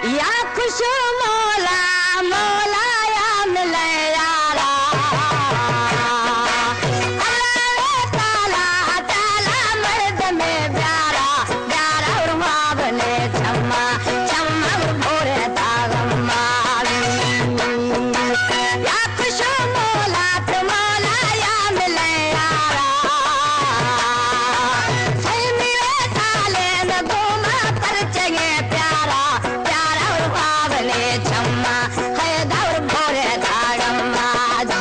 या खुश मौला मौला या मिले यारा अल्लाह ताला ताला मर्द में प्यारा प्यारा और मावले छम्मा छम्मा भोरे तागम्मा या खुश मौला तो मौला या मिले यारा सही मिले ताले में घूमा पर चगे प्यारा प्यारा और बावले छम्मा है दौर भोरे तागम्मा जी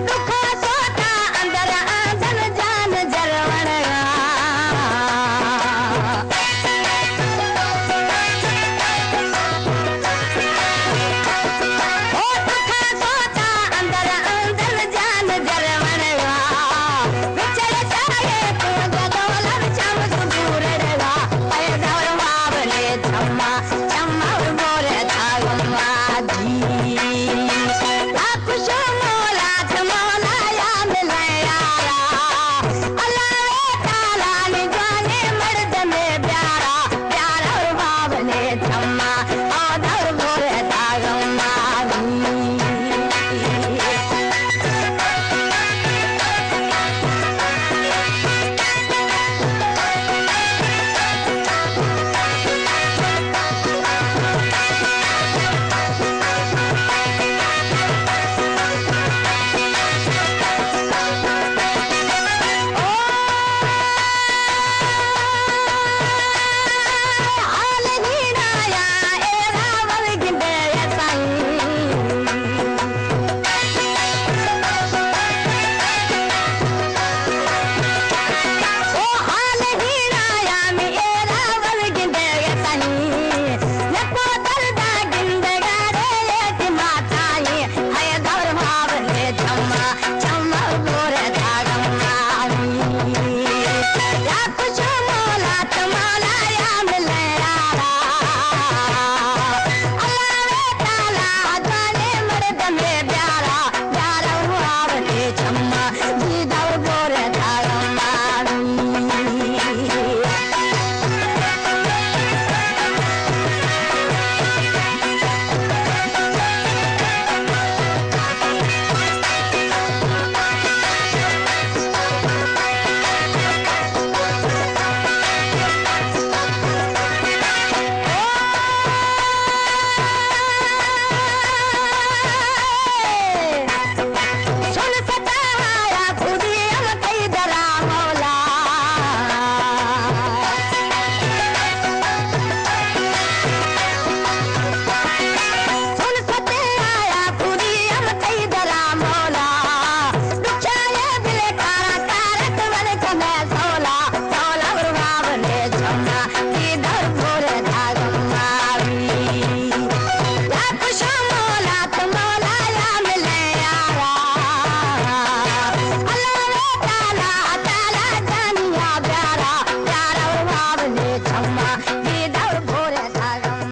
दुखो सोता अंदर आंधन जान जरवणगा ओ दुखो सोता अंदर आंधन जान जरवणगा विचर साये तू गदोलर छम दूर रगा पैदा और बावले छम्मा छम्मा और मोरे थागम्मा जी